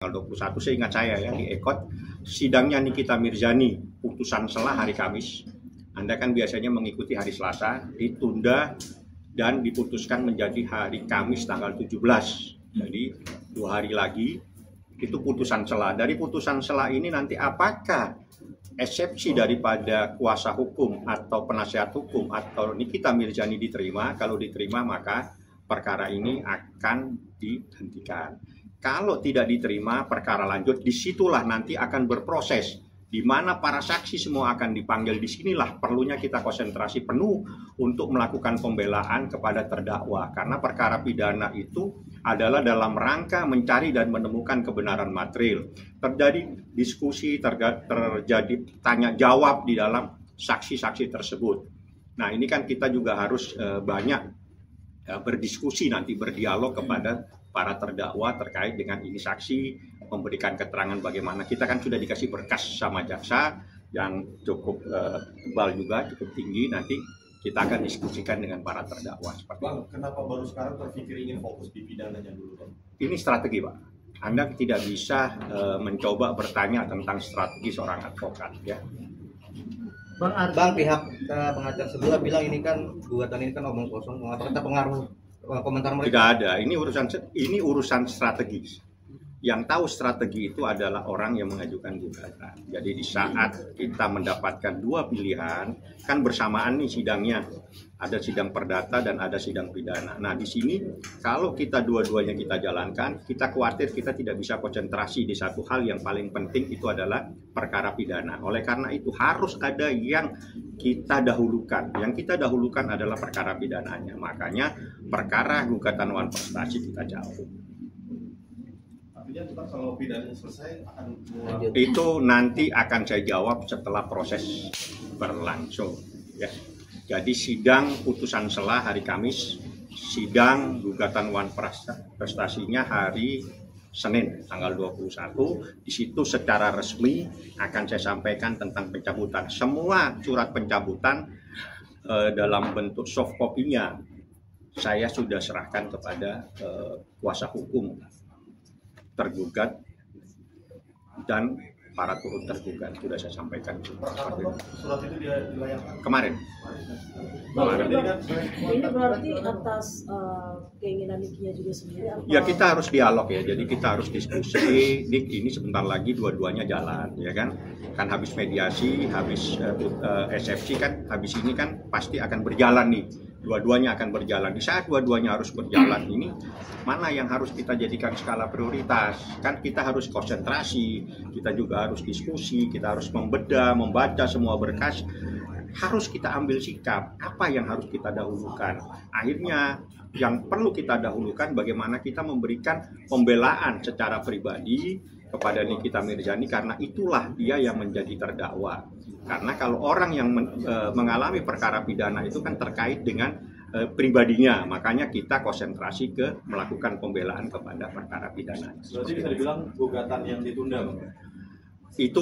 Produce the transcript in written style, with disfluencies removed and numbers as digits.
tanggal 21, seingat saya ya, di Ekot. Sidangnya Nikita Mirzani, putusan selah hari Kamis. Anda kan biasanya mengikuti hari Selasa, ditunda dan diputuskan menjadi hari Kamis tanggal 17. Jadi 2 hari lagi itu putusan selah. Dari putusan selah ini nanti apakah eksepsi daripada kuasa hukum atau penasihat hukum atau Nikita Mirzani diterima? Kalau diterima maka perkara ini akan dihentikan. Kalau tidak diterima perkara lanjut, disitulah nanti akan berproses di mana para saksi semua akan dipanggil. Disinilah perlunya kita konsentrasi penuh untuk melakukan pembelaan kepada terdakwa, karena perkara pidana itu adalah dalam rangka mencari dan menemukan kebenaran material. Terjadi diskusi, terjadi tanya jawab di dalam saksi-saksi tersebut. Nah, ini kan kita juga harus banyak berdiskusi nanti, berdialog kepada para terdakwa terkait dengan ini saksi, memberikan keterangan bagaimana. Kita kan sudah dikasih berkas sama jaksa yang cukup tebal juga, cukup tinggi. Nanti kita akan diskusikan dengan para terdakwa. Bang, kenapa baru sekarang terpikir ingin fokus di pidananya dulu, Bang? Ini strategi, Pak. Anda tidak bisa mencoba bertanya tentang strategi seorang advokat, ya. Bang, pihak pengacara sebelah bilang ini kan gugatan ini kan omong kosong. Apakah pengaruh komentar mereka? Tidak ada. Ini urusan strategis. Yang tahu strategi itu adalah orang yang mengajukan gugatan. Jadi di saat kita mendapatkan dua pilihan, kan bersamaan nih sidangnya. Ada sidang perdata dan ada sidang pidana. Nah, di sini kalau kita dua-duanya kita jalankan, kita khawatir kita tidak bisa konsentrasi di satu hal yang paling penting, itu adalah perkara pidana. Oleh karena itu harus ada yang kita dahulukan. Yang kita dahulukan adalah perkara pidananya. Makanya perkara gugatan wan prestasi kita jauh. Artinya kalau pidananya selesai akan itu nanti akan saya jawab setelah proses berlangsung, ya. Jadi sidang putusan selah hari Kamis, sidang gugatan wan prestasinya hari Senin tanggal 21. Di situ secara resmi akan saya sampaikan tentang pencabutan. Semua surat pencabutan dalam bentuk soft copy-nya saya sudah serahkan kepada kuasa hukum tergugat dan para turut tergugat, sudah saya sampaikan. Surat itu dilayangkan Kemarin. Ini berarti atas keinginan Nikia juga sendiri? Ya, kita harus dialog ya, jadi kita harus diskusi. Ini sebentar lagi dua-duanya jalan, ya kan? Kan habis mediasi, habis eksepsi kan, habis ini kan pasti akan berjalan nih. Dua-duanya akan berjalan. Di saat dua-duanya harus berjalan ini, mana yang harus kita jadikan skala prioritas? Kan kita harus konsentrasi, kita juga harus diskusi, kita harus membedah, membaca semua berkas. Harus kita ambil sikap, apa yang harus kita dahulukan. Akhirnya yang perlu kita dahulukan bagaimana kita memberikan pembelaan secara pribadi kepada Nikita Mirzani, karena itulah dia yang menjadi terdakwa. Karena kalau orang yang mengalami perkara pidana itu kan terkait dengan pribadinya, makanya kita konsentrasi ke melakukan pembelaan kepada perkara pidana. Berarti bisa dibilang gugatan yang ditunda, Bang? Itu